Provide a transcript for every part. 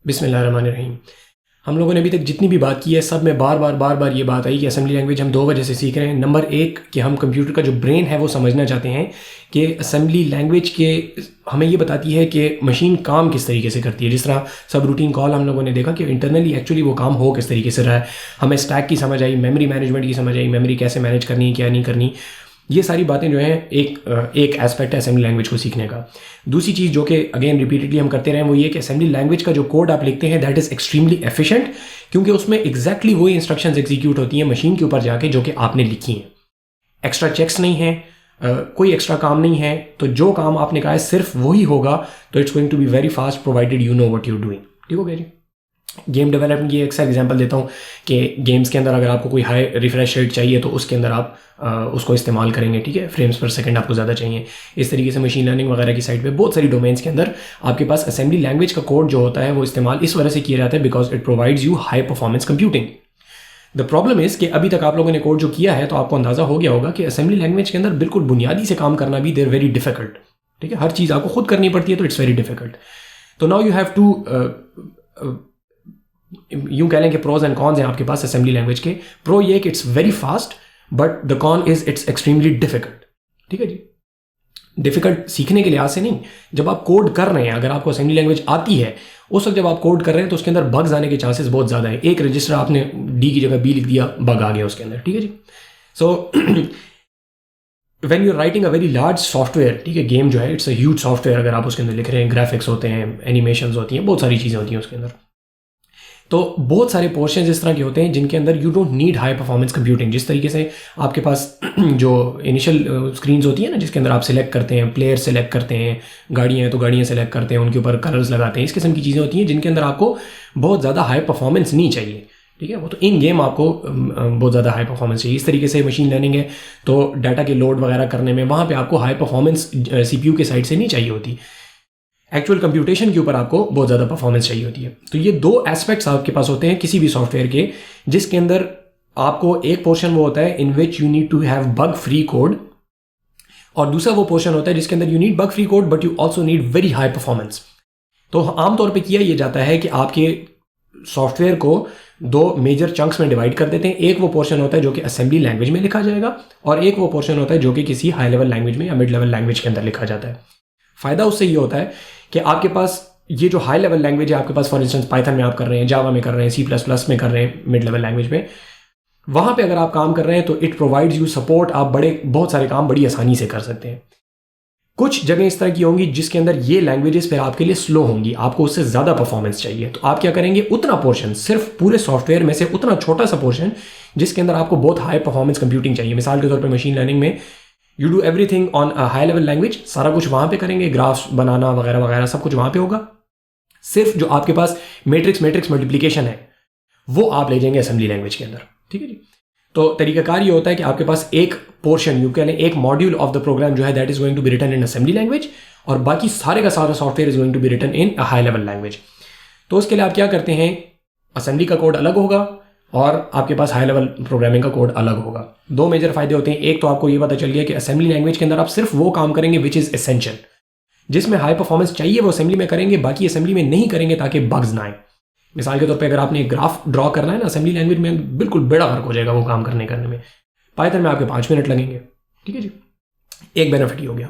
बिस्मिल्लाहिर्रहमानिर्रहीम। हम लोगों ने अभी तक जितनी भी बात की है सब में बार बार ये बात आई कि असेंबली लैंग्वेज हम दो वजह से सीख रहे हैं। नंबर एक कि हम कंप्यूटर का जो ब्रेन है वो समझना चाहते हैं कि असेंबली लैंग्वेज के हमें ये बताती है कि मशीन काम किस तरीके से करती है। जिस तरह सब रूटीन कॉल हम लोगों ने देखा कि इंटरनली एक्चुअली वो काम हो किस तरीके से रहा है। हमें स्टैक की समझ आई, मेमोरी मैनेजमेंट की समझ आई, मेमोरी कैसे मैनेज करनी है क्या नहीं करनी। ये सारी बातें जो हैं एक एस्पेक्ट है असेंबली लैंग्वेज को सीखने का। दूसरी चीज़ जो कि अगेन रिपीटेडली हम करते रहे वो ये कि असेंबली लैंग्वेज का जो कोड आप लिखते हैं दैट इज़ एक्सट्रीमली एफिशिएंट, क्योंकि उसमें एग्जैक्टली वही इंस्ट्रक्शंस एग्जीक्यूट होती हैं मशीन के ऊपर जाके जो कि आपने लिखी हैं। एक्स्ट्रा चेक्स नहीं है, कोई एक्स्ट्रा काम नहीं है, तो जो काम आपने कहा है सिर्फ वही होगा। तो it's going to be very fast provided you know what you doing. ठीक हो गया जी। गेम डेवलपमेंट की एक एग्जांपल देता हूँ कि गेम्स के अंदर अगर आपको कोई हाई रिफ्रेश रेट चाहिए तो उसके अंदर आप उसको इस्तेमाल करेंगे। ठीक है, फ्रेम्स पर सेकंड आपको ज़्यादा चाहिए। इस तरीके से मशीन लर्निंग वगैरह की साइड पे बहुत सारी डोमेन्स के अंदर आपके पास असेंबली लैंग्वेज का कोड जो होता है वो इस्तेमाल इस वजह से किया जाता है because it provides you high performance computing. The problem is कि अभी तक आप लोगों ने कोड जो किया है तो आपको अंदाज़ा हो गया होगा कि असेंबली लैंग्वेज के अंदर बिल्कुल बुनियादी से काम करना भी देर वेरी डिफिकल्ट। ठीक है, हर चीज़ आपको खुद करनी पड़ती है तो इट्स वेरी डिफिकल्ट। तो नाउ यू हैव टू यूं कह लें कि प्रोज एंड कॉन्स हैं आपके पास असेंबली लैंग्वेज के। प्रो ये कि it's very fast but the con is it's extremely difficult. ठीक है जी, डिफिकल्ट सीखने के लिहाज से नहीं, जब आप कोड कर रहे हैं अगर आपको असेंबली लैंग्वेज आती है उस वक्त जब आप कोड कर रहे हैं तो उसके अंदर बग्स आने के चांसेस बहुत ज़्यादा है। एक रजिस्टर आपने डी की जगह बी लिख दिया, बग आ गया उसके अंदर। ठीक है जी। So when you are writing a very large software, ठीक है, गेम जो है इट्स अ ह्यूज सॉफ्टवेयर, अगर आप उसके अंदर लिख रहे हैं, ग्राफिक्स होते हैं, एनिमेशंस होती हैं, बहुत सारी चीज़ें होती हैं उसके अंदर। तो बहुत सारे पोर्शंस इस तरह के होते हैं जिनके अंदर you don't need high performance computing. जिस तरीके से आपके पास जो इनिशियल स्क्रीन्स होती है ना जिसके अंदर आप सिलेक्ट करते हैं, प्लेयर सेलेक्ट करते हैं, गाड़ियाँ हैं तो गाड़ियाँ सेलेक्ट करते हैं, उनके ऊपर कलर्स लगाते हैं, इस किस्म की चीज़ें होती हैं जिनके अंदर आपको बहुत ज़्यादा हाई परफॉर्मेंस नहीं चाहिए। ठीक है, वो तो इन गेम आपको बहुत ज़्यादा हाई परफॉर्मेंस चाहिए। इस तरीके से मशीन लर्निंग है तो डाटा के लोड वगैरह करने में वहाँ पर आपको हाई परफॉर्मेंस CPU के साइड से नहीं चाहिए होती, एक्चुअल कंप्यूटेशन के ऊपर आपको बहुत ज़्यादा परफॉर्मेंस चाहिए होती है। तो ये दो एस्पेक्ट्स आपके पास होते हैं किसी भी सॉफ्टवेयर के, जिसके अंदर आपको एक पोर्शन वो होता है in which you need to have bug free code, और दूसरा वो पोर्शन होता है जिसके अंदर you need bug free code but you also need very high performance. तो आमतौर पर किया ये जाता है कि आपके सॉफ्टवेयर को दो मेजर चंक्स में डिवाइड कर देते हैं। एक वो पोर्शन होता है जो कि असेंबली लैंग्वेज में लिखा जाएगा और एक वो पोर्शन होता है जो कि किसी हाई लेवल लैंग्वेज में या मिड लेवल लैंग्वेज के अंदर लिखा जाता है। फ़ायदा उससे ये होता है कि आपके पास ये जो हाई लेवल लैंग्वेज है आपके पास, फॉर इंस्टेंस पाइथन में आप कर रहे हैं, जावा में कर रहे हैं, C++ में कर रहे हैं, मिड लेवल लैंग्वेज में, वहाँ पे अगर आप काम कर रहे हैं तो इट प्रोवाइड्स यू सपोर्ट। आप बहुत सारे काम बड़ी आसानी से कर सकते हैं। कुछ जगह इस तरह की होंगी जिसके अंदर ये लैंग्वेजेस फिर आपके लिए स्लो होंगी, आपको उससे ज़्यादा परफॉर्मेंस चाहिए, तो आप क्या करेंगे, उतना पोर्शन, सिर्फ पूरे सॉफ्टवेयर में से उतना छोटा सा पोर्शन जिसके अंदर आपको बहुत हाई परफॉर्मेंस कंप्यूटिंग चाहिए। मिसाल के तौर पर मशीन लर्निंग में you do everything on a high level language, सारा कुछ वहाँ पे करेंगे, ग्राफ्स बनाना वगैरह वगैरह सब कुछ वहाँ पे होगा। सिर्फ जो आपके पास मैट्रिक्स मल्टीप्लिकेशन है वो आप ले जाएंगे असेंबली लैंग्वेज के अंदर। ठीक है जी। तो तरीकाकार ये होता है कि आपके पास एक पोर्शन, यू कह लें एक मॉड्यूल ऑफ द प्रोग्राम जो है that is going to be written in assembly language, और बाकी सारे का सारा software is going to be written in a high level language. तो उसके लिए आप क्या करते हैं, असेंबली का कोड अलग होगा और आपके पास हाई लेवल प्रोग्रामिंग का कोड अलग होगा। दो मेजर फायदे होते हैं। एक तो आपको ये पता चल गया कि असेंबली लैंग्वेज के अंदर आप सिर्फ वो काम करेंगे विच इज़ एसेंशियल, जिसमें हाई परफॉर्मेंस चाहिए वो असेंबली में करेंगे, बाकी असेंबली में नहीं करेंगे ताकि बग्स ना आए। मिसाल के तौर पे अगर आपने एक ग्राफ ड्रॉ करना है ना असेंबली लैंग्वेज में, बिल्कुल बड़ा फर्क हो जाएगा वो काम करने में। पाइथन में आपके 5 मिनट लगेंगे। ठीक है जी, एक बेनिफिट ये हो गया।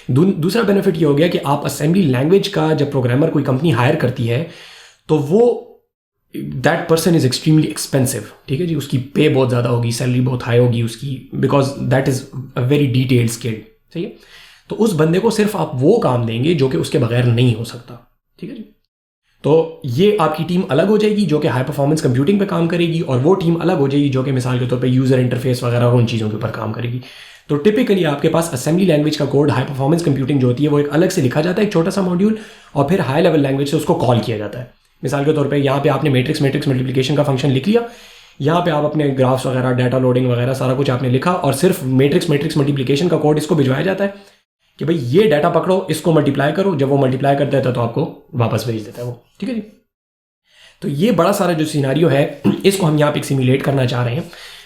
दूसरा बेनिफिट ये हो गया कि आप असेंबली लैंग्वेज का जब प्रोग्रामर कोई कंपनी हायर करती है तो वो that person is extremely expensive. ठीक है जी, उसकी पे बहुत ज़्यादा होगी, सैलरी बहुत हाई होगी उसकी, because that is a very detailed skilled. सही है, तो उस बंदे को सिर्फ आप वो काम देंगे जो कि उसके बगैर नहीं हो सकता। ठीक है जी। तो ये आपकी टीम अलग हो जाएगी जो कि हाई परफॉर्मेंस कंप्यूटिंग पे काम करेगी, और वो टीम अलग हो जाएगी जो कि मिसाल के तौर पे यूज़र इंटरफेस वगैरह और उन चीज़ों के ऊपर काम करेगी। तो टिपिकली आपके पास असेंबली लैंग्वेज का कोड, हाई परफॉर्मेंस कंप्यूटिंग जो होती है वो एक अलग से लिखा जाता है, एक छोटा सा मॉड्यूल, और फिर हाई लेवल लैंग्वेज से उसको कॉल किया जाता है। मिसाल के तौर पे यहाँ पे आपने मैट्रिक्स मल्टीप्लिकेशन का फंक्शन लिख लिया, यहाँ पे आप अपने ग्राफ्स वगैरह, डाटा लोडिंग वगैरह सारा कुछ आपने लिखा, और सिर्फ मैट्रिक्स मल्टीप्लिकेशन का कोड इसको भिजवाया जाता है कि भाई ये डाटा पकड़ो, इसको मल्टीप्लाई करो। जब वो मल्टीप्लाई कर देता है तो आपको वापस भेज देता है वो। ठीक है जी। तो ये बड़ा सारा जो सिनारियो है इसको हम यहाँ पे सिमुलेट करना चाह रहे हैं।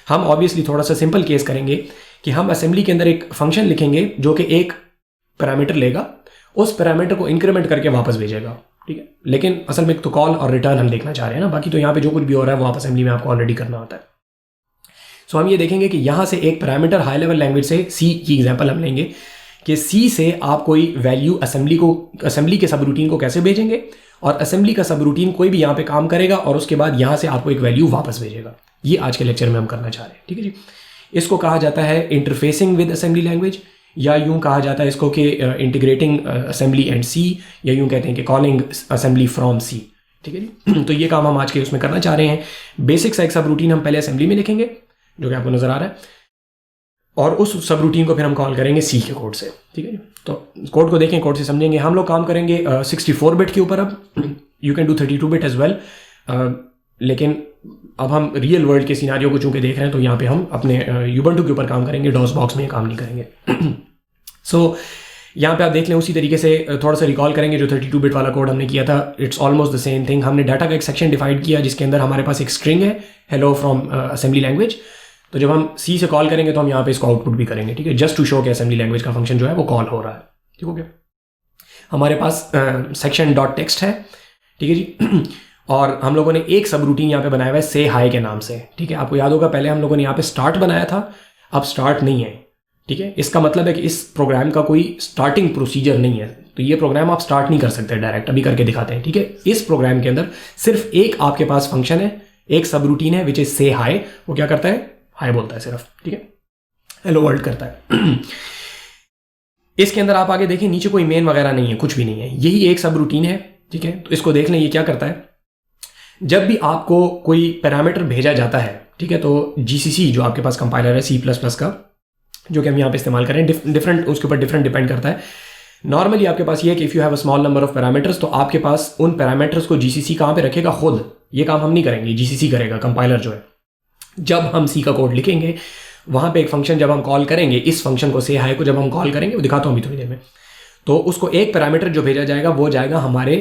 हम ऑब्वियसली थोड़ा सा सिंपल केस करेंगे कि हम असेंबली के अंदर एक फंक्शन लिखेंगे जो कि एक पैरामीटर लेगा, उस पैरामीटर को इंक्रीमेंट करके वापस भेजेगा। ठीक है। लेकिन असल में तो कॉल और रिटर्न हम देखना चाह रहे हैं ना, बाकी तो यहाँ पे जो कुछ भी हो रहा है वो आप असेंबली में आपको ऑलरेडी करना होता है। सो हम ये देखेंगे कि यहाँ से एक पैरामीटर हाई लेवल लैंग्वेज से सी की एग्जांपल हम लेंगे कि सी से आप कोई वैल्यू असेंबली के सब रूटीन को कैसे भेजेंगे, और असेंबली का सब रूटीन कोई भी यहाँ पे काम करेगा और उसके बाद यहाँ से आपको एक वैल्यू वापस भेजेगा। ये आज के लेक्चर में हम करना चाह रहे हैं, ठीक है जी। इसको कहा जाता है इंटरफेसिंग विद असेंबली लैंग्वेज, या यूं कहा जाता है इसको कि इंटीग्रेटिंग असेंबली एंड सी, या यूं कहते हैं कि कॉलिंग असेंबली फ्रॉम सी, ठीक है जी। तो ये काम हम आज के उसमें करना चाह रहे हैं। बेसिक सा एक सब रूटीन हम पहले असेंबली में लिखेंगे जो कि आपको नजर आ रहा है, और उस सब रूटीन को फिर हम कॉल करेंगे सी के कोड से, ठीक है जी। तो कोड को देखें, कोड से समझेंगे। हम लोग काम करेंगे 64 बिट के ऊपर। अब you can do 32 bit as well, लेकिन अब हम रियल वर्ल्ड के सिनारियो को चूंकि देख रहे हैं तो यहाँ पे हम अपने यूबंटू के ऊपर काम करेंगे, डॉस बॉक्स में काम नहीं करेंगे। सो यहाँ पे आप देख लें, उसी तरीके से थोड़ा सा रिकॉल करेंगे जो 32 बिट वाला कोड हमने किया था। It's almost the same thing. हमने डाटा का एक सेक्शन डिफाइंड किया जिसके अंदर हमारे पास एक स्ट्रिंग है, हेलो फ्रॉम असेंबली लैंग्वेज। तो जब हम सी से कॉल करेंगे तो हम यहाँ पे इसको आउटपुट भी करेंगे, ठीक है, जस्ट टू शो कि असेंबली लैंग्वेज का फंक्शन जो है वो कॉल हो रहा है, ठीक हो गया। हमारे पास सेक्शन डॉट टेक्स्ट है, ठीक है जी। और हम लोगों ने एक सब रूटीन यहाँ पे बनाया हुआ है से हाई के नाम से, ठीक है। आपको याद होगा पहले हम लोगों ने यहाँ पे स्टार्ट बनाया था, अब स्टार्ट नहीं है, ठीक है। इसका मतलब है कि इस प्रोग्राम का कोई स्टार्टिंग प्रोसीजर नहीं है, तो ये प्रोग्राम आप स्टार्ट नहीं कर सकते डायरेक्ट। अभी करके दिखाते हैं, ठीक है। इस प्रोग्राम के अंदर सिर्फ एक आपके पास फंक्शन है, एक सब रूटीन है विच इज से हाई। वो क्या करता है? हाई बोलता है सिर्फ, ठीक है, हेलो वर्ल्ड करता है। इसके अंदर आप आगे देखें, नीचे कोई मेन वगैरह नहीं है, कुछ भी नहीं है, यही एक सब रूटीन है, ठीक है। तो इसको देख लें, ये क्या करता है, जब भी आपको कोई पैरामीटर भेजा जाता है, ठीक है, तो जीसीसी जो आपके पास कंपाइलर है C++ का, जो कि हम यहाँ पे इस्तेमाल करें, डिफरेंट उसके ऊपर डिफरेंट डिपेंड करता है। नॉर्मली आपके पास ये है कि if you have a small number of parameters, तो आपके पास उन पैरामीटर्स को जीसीसी कहाँ पे रखेगा? खुद। ये काम हम नहीं करेंगे, जीसीसी करेगा, कंपाइलर जो है। जब हम सी का कोड लिखेंगे, वहाँ पे एक फंक्शन जब हम कॉल करेंगे, इस फंक्शन को से हाई को जब हम कॉल करेंगे, वो दिखाता हूँ अभी थोड़ी देर में, तो उसको एक पैरामीटर जो भेजा जाएगा वो जाएगा हमारे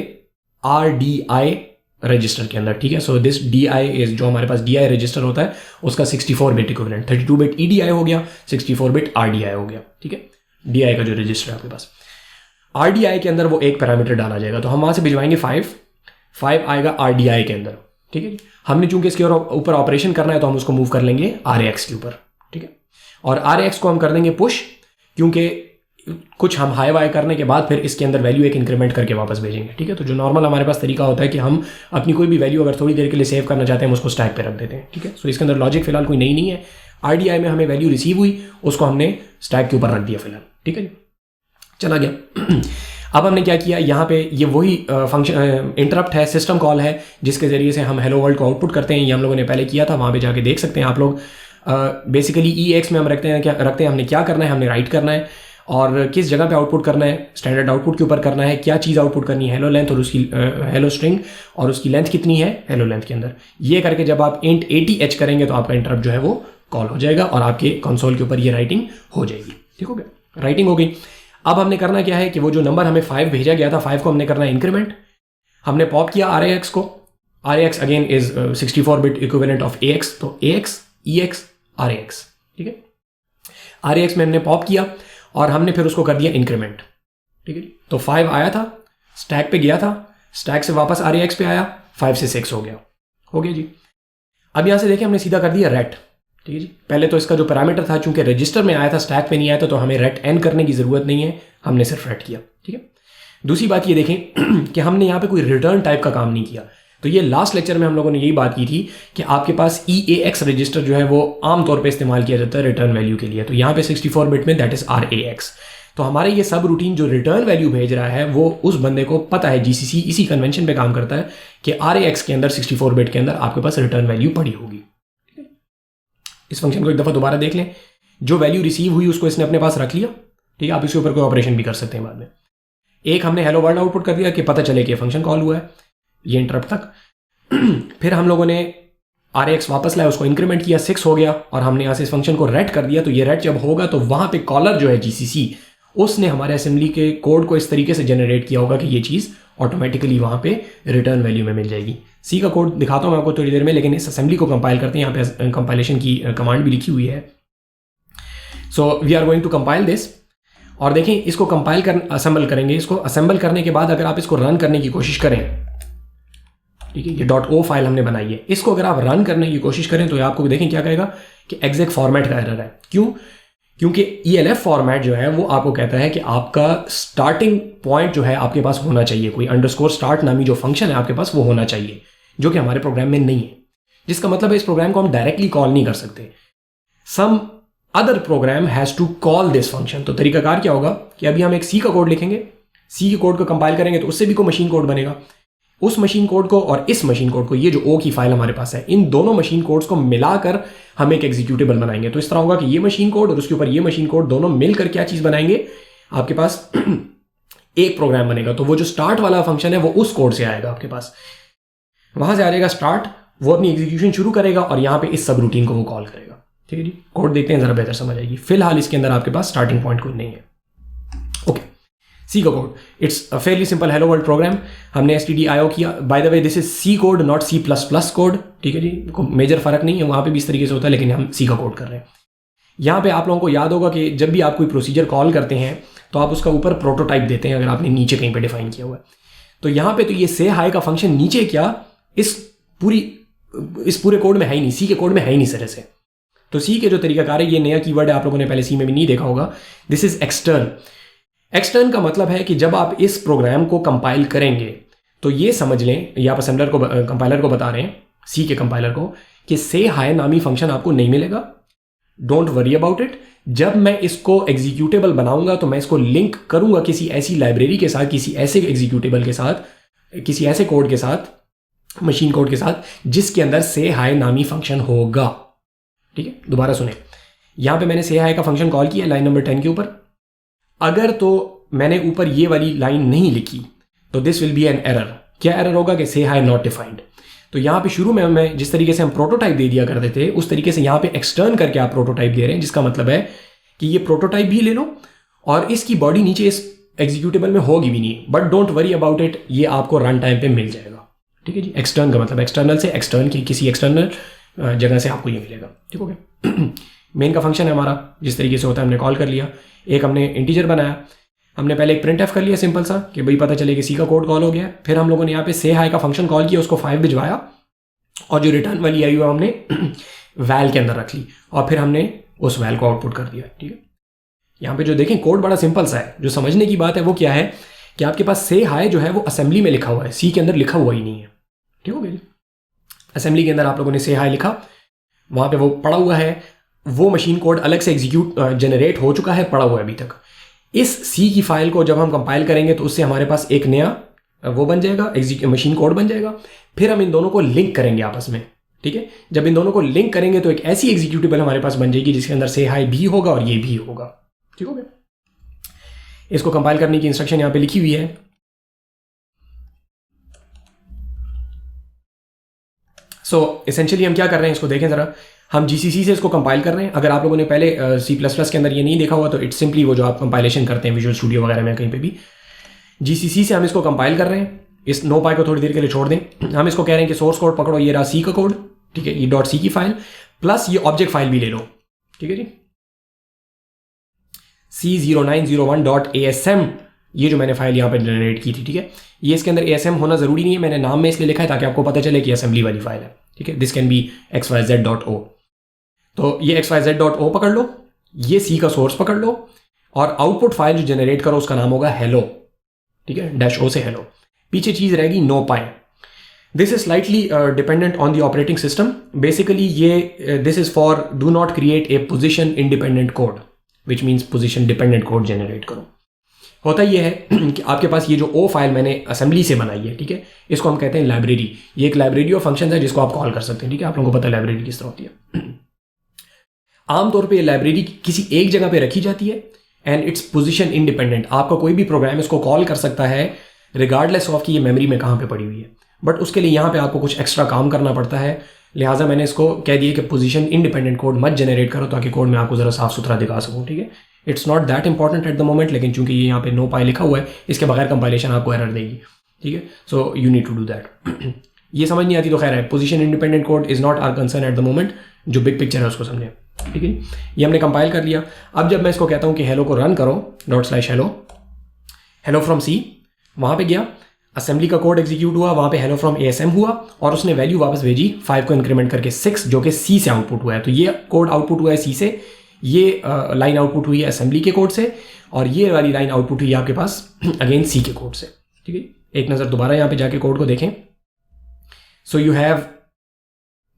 RDI रजिस्टर के अंदर, ठीक है। सो दिस DI इज, जो हमारे पास DI रजिस्टर होता है उसका 64 बिट इक्विवेलेंट, 32 बिट EDI हो गया, 64 बिट RDI हो गया, ठीक है। DI का जो रजिस्टर है आपके पास, RDI के अंदर वो एक पैरामीटर डाला जाएगा, तो हम वहां से भिजवाएंगे 5 आएगा RDI के अंदर, ठीक है। हमने चूंकि इसके ऊपर ऑपरेशन करना है तो हम उसको मूव कर लेंगे RAX के ऊपर, ठीक है। और RAX को हम कर देंगे पुश, क्योंकि कुछ हम हाई वाई करने के बाद फिर इसके अंदर वैल्यू एक इंक्रीमेंट करके वापस भेजेंगे, ठीक है। तो जो नॉर्मल हमारे पास तरीका होता है कि हम अपनी कोई भी वैल्यू अगर थोड़ी देर के लिए सेव करना चाहते हैं, हम उसको स्टैक पे रख देते हैं, ठीक है। सो इसके अंदर लॉजिक फिलहाल कोई नई नहीं है। RDI में हमें वैल्यू रिसीव हुई, उसको हमने स्टैक के ऊपर रख दिया फिलहाल, ठीक है, चला गया। अब हमने क्या किया, यहाँ पे ये वही फंक्शन इंटरप्ट है, सिस्टम कॉल है, जिसके जरिए से हम हेलो वर्ल्ड को आउटपुट करते हैं। ये हम लोगों ने पहले किया था, वहाँ पे जाके देख सकते हैं आप लोग। बेसिकली EX में हम रखते हैं हमने क्या करना है, हमने राइट करना है और किस जगह पे आउटपुट करना है, स्टैंडर्ड आउटपुट के ऊपर करना है, क्या चीज़ आउटपुट करनी है, हेलो लेंथ और उसकी हेलो स्ट्रिंग, और उसकी लेंथ कितनी है हेलो लेंथ के अंदर। ये करके जब आप int 80h करेंगे तो आपका इंटरप्ट जो है वो कॉल हो जाएगा और आपके कंसोल के ऊपर ये राइटिंग हो जाएगी, ठीक हो गया, राइटिंग हो गई। अब हमने करना क्या है कि वो जो नंबर हमें 5 भेजा गया था, 5 को हमने करना है इंक्रीमेंट। हमने पॉप किया RAX को, RAX again is 64 bit equivalent of AX, तो AX EX RAX, ठीक है। RAX में हमने पॉप किया और हमने फिर उसको कर दिया इंक्रीमेंट, ठीक है। तो 5 आया था, स्टैक पे गया था, स्टैक से वापस RAX पे आया, 5 से 6 हो गया जी। अब यहां से देखिए हमने सीधा कर दिया रेट, ठीक है जी। पहले तो इसका जो पैरामीटर था चूंकि रजिस्टर में आया था, स्टैक पे नहीं आया था, तो हमें रेट n करने की जरूरत नहीं है, हमने सिर्फ रेट किया, ठीक है। दूसरी बात ये देखें कि हमने यहाँ पे कोई रिटर्न टाइप का काम नहीं किया। तो ये लास्ट लेक्चर में हम लोगों ने यही बात की थी कि आपके पास EAX रजिस्टर जो है वो आमतौर पे इस्तेमाल किया जाता है रिटर्न वैल्यू के लिए। तो यहाँ पे 64 बिट में दैट इज RAX। तो हमारे ये सब रूटीन जो रिटर्न वैल्यू भेज रहा है वो उस बंदे को पता है, GCC इसी कन्वेंशन पे काम करता है कि RAX के अंदर 64 बिट के अंदर आपके पास रिटर्न वैल्यू पड़ी होगी। इस फंक्शन को एक दफा दोबारा देख लें, जो वैल्यू रिसीव हुई उसको इसने अपने पास रख लिया, ठीक है। आप इसके ऊपर कोई ऑपरेशन भी कर सकते हैं बाद में। एक हमने हेलो वर्ल्ड आउटपुट कर दिया कि पता चले कि फंक्शन कॉल हुआ है, ये इंटरप्ट तक। फिर हम लोगों ने RAX वापस लाया, उसको इंक्रीमेंट किया, 6 हो गया और हमने यहाँ से इस फंक्शन को रेट कर दिया। तो ये रेट जब होगा तो वहां पे कॉलर जो है GCC, उसने हमारे असेंबली के कोड को इस तरीके से जनरेट किया होगा कि ये चीज़ ऑटोमेटिकली वहां पे रिटर्न वैल्यू में मिल जाएगी। सी का कोड दिखाता हूं मैं आपको थोड़ी देर में, लेकिन इस असेंबली को कंपाइल करते हैं। यहाँ पे कंपाइलेशन की कमांड भी लिखी हुई है। So we are going to compile this, और देखें इसको कंपाइल कर असेंबल करेंगे, इसको असेंबल करने के बाद अगर आप इसको रन करने की कोशिश करें, ठीक है, ये .o फाइल हमने बनाई है, इसको अगर आप रन करने की कोशिश करें तो आपको देखें क्या कहेगा कि एग्जैक्ट फॉर्मेट का एरर है। क्यों? क्योंकि ELF फॉर्मेट जो है वो आपको कहता है कि आपका स्टार्टिंग पॉइंट जो है आपके पास होना चाहिए, कोई अंडरस्कोर स्टार्ट नामी जो फंक्शन है आपके पास वो होना चाहिए, जो कि हमारे प्रोग्राम में नहीं है, जिसका मतलब है इस प्रोग्राम को हम डायरेक्टली कॉल नहीं कर सकते। Some other program has to call this function. तो तरीकाकार क्या होगा कि अभी हम एक C का कोड लिखेंगे, C के कोड को कंपाइल करेंगे तो उससे भी कोई मशीन कोड बनेगा। उस मशीन कोड को और इस मशीन कोड को, ये जो O की फाइल हमारे पास है, इन दोनों मशीन कोड्स को मिलाकर हम एक एग्जीक्यूटेबल बनाएंगे। तो इस तरह होगा कि ये मशीन कोड और उसके ऊपर ये मशीन कोड दोनों मिलकर क्या चीज बनाएंगे, आपके पास एक प्रोग्राम बनेगा। तो वो जो स्टार्ट वाला फंक्शन है वो उस कोड से आएगा, आपके पास वहां से आ जाएगा स्टार्ट, वो अपनी एग्जीक्यूशन शुरू करेगा और यहां पे इस सब रूटीन को वो कॉल करेगा। ठीक है जी, कोड देखते हैं जरा बेहतर समझ आएगी। फिलहाल इसके अंदर आपके पास स्टार्टिंग पॉइंट कोई नहीं है। ओके, C का code, it's a fairly simple hello world program. हमने stdio किया। By the way this is C code not C++ code. ठीक है जी, कोई मेजर फर्क नहीं है, वहां पे भी इस तरीके से होता है, लेकिन हम C का कोड कर रहे हैं। यहाँ पे आप लोगों को याद होगा कि जब भी आप कोई प्रोसीजर कॉल करते हैं तो आप उसका ऊपर प्रोटोटाइप देते हैं, अगर आपने नीचे कहीं पे डिफाइन किया हुआ है। तो यहाँ पे तो ये से हाई का फंक्शन नीचे क्या इस पूरे कोड में है ही नहीं, C के कोड में है ही नहीं तरह से। तो C के जो तरीकाकार है, ये नया कीवर्ड है, आप लोगों ने पहले C में भी नहीं देखा होगा, दिस इज एक्सटर्न। एक्सटर्न का मतलब है कि जब आप इस प्रोग्राम को कंपाइल करेंगे तो ये समझ लें, या आप असेंबलर को कंपाइलर को बता रहे हैं, C के कंपाइलर को, कि से हाई नामी फंक्शन आपको नहीं मिलेगा। Don't worry about it. जब मैं इसको एग्जीक्यूटेबल बनाऊंगा तो मैं इसको लिंक करूंगा किसी ऐसी लाइब्रेरी के साथ, किसी ऐसे एग्जीक्यूटेबल के साथ, किसी ऐसे कोड के साथ, मशीन कोड के साथ, जिसके अंदर से हाई नामी फंक्शन होगा। ठीक है, दोबारा सुने, यहां पे मैंने से हाई का फंक्शन कॉल किया लाइन नंबर 10 के ऊपर। अगर तो मैंने ऊपर ये वाली लाइन नहीं लिखी तो this will be an error. क्या एरर होगा कि से हाई नॉट डिफाइंड। तो यहाँ पे शुरू में मैं जिस तरीके से हम प्रोटोटाइप दे दिया करते थे, उस तरीके से यहाँ पे एक्सटर्न करके आप प्रोटोटाइप दे रहे हैं, जिसका मतलब है कि ये प्रोटोटाइप भी ले लो और इसकी बॉडी नीचे इस एग्जीक्यूटेबल में होगी भी नहीं, but don't worry about it, ये आपको रन टाइम पे मिल जाएगा। ठीक है जी, एक्सटर्न का मतलब एक्सटर्नल से, एक्सटर्न की किसी एक्सटर्नल जगह से आपको ये मिलेगा। ठीक हो गया। मेन का फंक्शन है हमारा, जिस तरीके से होता है हमने कॉल कर लिया। एक हमने इंटीजर बनाया, हमने पहले एक प्रिंट एफ कर लिया सिंपल सा, कि भाई पता चले कि C का कोड कॉल हो गया। फिर हम लोगों ने यहाँ पे से हाई का फंक्शन कॉल किया, उसको 5 भिजवाया और जो रिटर्न वाली आई हुई हमने वैल के अंदर रख ली और फिर हमने उस वैल को आउटपुट कर दिया। ठीक है, यहाँ पे जो देखें कोड बड़ा सिंपल सा है। जो समझने की बात है वो क्या है कि आपके पास से हाई जो है वो असेंबली में लिखा हुआ है, C के अंदर लिखा हुआ ही नहीं है। ठीक हो गया, असेंबली के अंदर आप लोगों ने से हाई लिखा, वहां पे वो पड़ा हुआ है, वो मशीन कोड अलग से एग्जीक्यूट जनरेट हो चुका है, पड़ा हुआ है अभी तक। इस C की फाइल को जब हम कंपाइल करेंगे तो उससे हमारे पास एक नया वो बन जाएगा, मशीन कोड बन जाएगा। फिर हम इन दोनों को लिंक करेंगे आपस में। ठीक है, जब इन दोनों को लिंक करेंगे तो एक ऐसी एग्जीक्यूटेबल हमारे पास बन जाएगी जिसके अंदर से हाई भी होगा और ये भी होगा। ठीक हो गया, इसको कंपाइल करने की इंस्ट्रक्शन यहां पे लिखी हुई है। सो एसेंशियली हम क्या कर रहे हैं, इसको देखें जरा। हम GCC से इसको कंपाइल कर रहे हैं। अगर आप लोगों ने पहले C++ के अंदर ये नहीं देखा हुआ तो इट्स सिंपली वो जो आप कंपाइलेशन करते हैं विजुअल स्टूडियो वगैरह में कहीं पे भी, GCC से हम इसको कंपाइल कर रहे हैं। इस NoPy को थोड़ी देर के लिए छोड़ दें। हम इसको कह रहे हैं कि सोर्स कोड पकड़ो, ये रहा C का कोड। ठीक है, ये .c की फाइल प्लस ये ऑब्जेक्ट फाइल भी ले लो। ठीक है जी, C0901.asm, ये जो मैंने फाइल यहाँ पे जनरेट की थी। ठीक है, ये इसके अंदर ASM होना जरूरी नहीं है, मैंने नाम में इसलिए लिखा है ताकि आपको पता चले कि असेंबली वाली फाइल है। ठीक है, दिस कैन बी xyz.o। तो ये xyz.o पकड़ लो, ये C का सोर्स पकड़ लो और आउटपुट फाइल जो जनरेट करो उसका नाम होगा हेलो। ठीक है, -o से हेलो। पीछे चीज रहेगी NoPy। This is slightly dependent on the operating system. Basically ये this is for do not create a position independent code, which means position dependent code generate करो। होता ये है कि आपके पास ये जो O फाइल मैंने असेंबली से बनाई है, ठीक है, इसको हम कहते हैं लाइब्रेरी। ये एक लाइब्रेरी ऑफ फंक्शन है जिसको आप कॉल कर सकते हैं। ठीक है, आप लोगों को पता है लाइब्रेरी किस तरह होती है। आमतौर पे ये लाइब्रेरी किसी एक जगह पे रखी जाती है एंड इट्स पोजीशन इंडिपेंडेंट। आपका कोई भी प्रोग्राम इसको कॉल कर सकता है रिगार्डलेस ऑफ कि ये मेमोरी में कहाँ पे पड़ी हुई है, बट उसके लिए यहाँ पे आपको कुछ एक्स्ट्रा काम करना पड़ता है। लिहाजा मैंने इसको कह दिया कि पोजीशन इंडिपेंडेंट कोड मत जनरेट करो ताकि कोड में आपको जरा साफ सुथरा दिखा सकूँ। ठीक है, it's not that important at the moment, लेकिन चूंकि ये यहाँ पे NoPy लिखा हुआ है, इसके बगैर कंपाइलेशन आपको एरर देगी। ठीक है, so you need to do that. ये समझ नहीं आती तो खैर है, position independent code is not our concern at the moment. जो बिग पिक्चर है उसको समझें। ठीक है, ये हमने कंपाइल कर लिया। अब जब मैं इसको कहता हूँ कि हेलो को रन करो, ./hello फ्रॉम सी, वहाँ पे गया, असेंबली का कोड एग्जीक्यूट हुआ, वहाँ पे हेलो फ्रॉम ASM हुआ और उसने वैल्यू वापस भेजी 5 को इंक्रीमेंट करके 6, जो कि सी से आउटपुट हुआ है। तो ये कोड आउटपुट हुआ है सी से, ये लाइन आउटपुट हुई है असेंबली के कोड से, और ये वाली लाइन आउटपुट हुई है आपके पास अगेन सी के कोड से। ठीक है, एक नज़र दोबारा यहाँ पे जाके कोड को देखें। सो यू हैव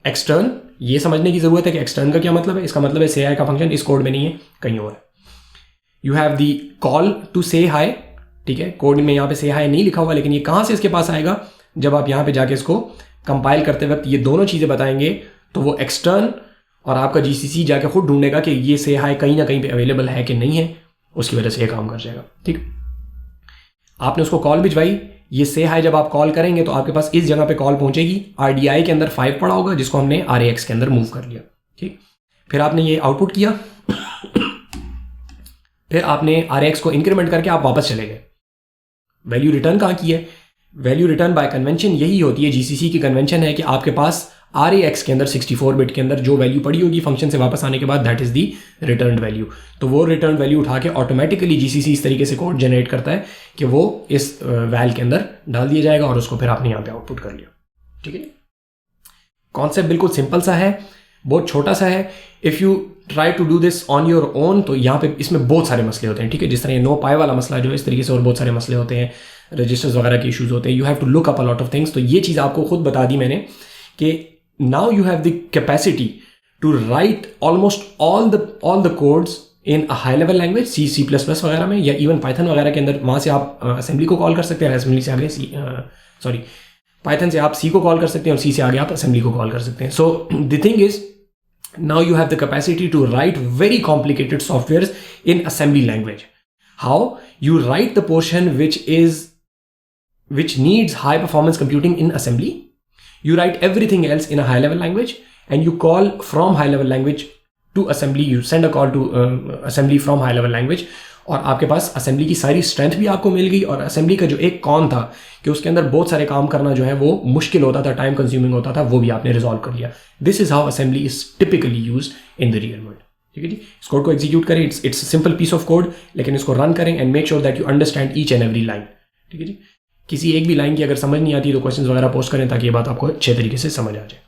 एक्सटर्न, ये समझने की जरूरत है कि एक्सटर्न का क्या मतलब है। इसका मतलब है से हाई का फंक्शन इस कोड में नहीं है, कहीं और है। You have the call to say hi, ठीक है, कोड में यहाँ पे से हाई नहीं लिखा हुआ, लेकिन ये कहाँ से इसके पास आएगा, जब आप यहाँ पे जाके इसको कंपाइल करते वक्त ये दोनों चीज़ें बताएंगे तो वो एक्सटर्न और आपका GCC जाके खुद ढूंढेगा कि ये से हाई कहीं ना कहीं पे अवेलेबल है कि नहीं है, उसकी वजह से ये काम कर जाएगा। ठीक, आपने उसको कॉल भिजवाई, ये से हाई जब आप कॉल करेंगे तो आपके पास इस जगह पे कॉल पहुंचेगी, RDI के अंदर 5 पड़ा होगा जिसको हमने RAX के अंदर मूव कर लिया। ठीक, फिर आपने ये आउटपुट किया, फिर आपने RAX को इंक्रीमेंट करके आप वापस चले गए। वैल्यू रिटर्न कहाँ की है? वैल्यू रिटर्न बाय कन्वेंशन यही होती है, GCC की कन्वेंशन है कि आपके पास RAX के अंदर 64 बिट के अंदर जो वैल्यू पड़ी होगी फंक्शन से वापस आने के बाद, that is the return value. तो वो रिटर्न वैल्यू उठा के ऑटोमेटिकली GCC इस तरीके से कोड जनरेट करता है कि वो इस वैल के अंदर डाल दिया जाएगा और उसको फिर आपने यहाँ पे आउटपुट कर लिया। ठीक है, कॉन्सेप्ट बिल्कुल सिंपल सा है, बहुत छोटा सा है। If you try to do this on your own तो यहाँ पे इसमें बहुत सारे मसले होते हैं। ठीक है, जिस तरह ये नो पाई वाला मसला जो है, इस तरीके से और बहुत सारे मसले होते हैं, रजिस्टर्स वगैरह के इश्यूज होते हैं। You have to look up a lot of things. तो ये चीज़ आपको खुद बता दी मैंने कि now you have the capacity to write almost all the codes in a high level language, C++ वगैरह में, या इवन पाइथन वगैरह के अंदर। वहाँ से आप असेंबली को कॉल कर सकते हैं, असेंबली से आगे पाइथन से आप सी को कॉल कर सकते हैं और सी से आगे आप असेंबली को कॉल कर सकते हैं। So the thing is now you have the capacity to write very complicated softwares in assembly language. How? You write the portion which needs high performance computing in assembly. You write everything else in a high level language and you call from high level language to assembly. You send a call to assembly from high level language और आपके पास assembly की सारी strength भी आपको मिल गई। और assembly का जो एक कॉन था कि उसके अंदर बहुत सारे काम करना जो है वो मुश्किल होता था, टाइम कंज्यूमिंग होता था, वो भी आपने रिजॉल्व कर लिया। This is how assembly is typically used in the real world. ठीक है जी, इस कोड को एग्जीक्यूट करें, it's simple piece of code, लेकिन इसको रन करें and make sure that you understand each and every line. ठीक है जी, किसी एक भी लाइन की अगर समझ नहीं आती तो क्वेश्चंस वगैरह पोस्ट करें ताकि ये बात आपको अच्छे तरीके से समझ आ जाए।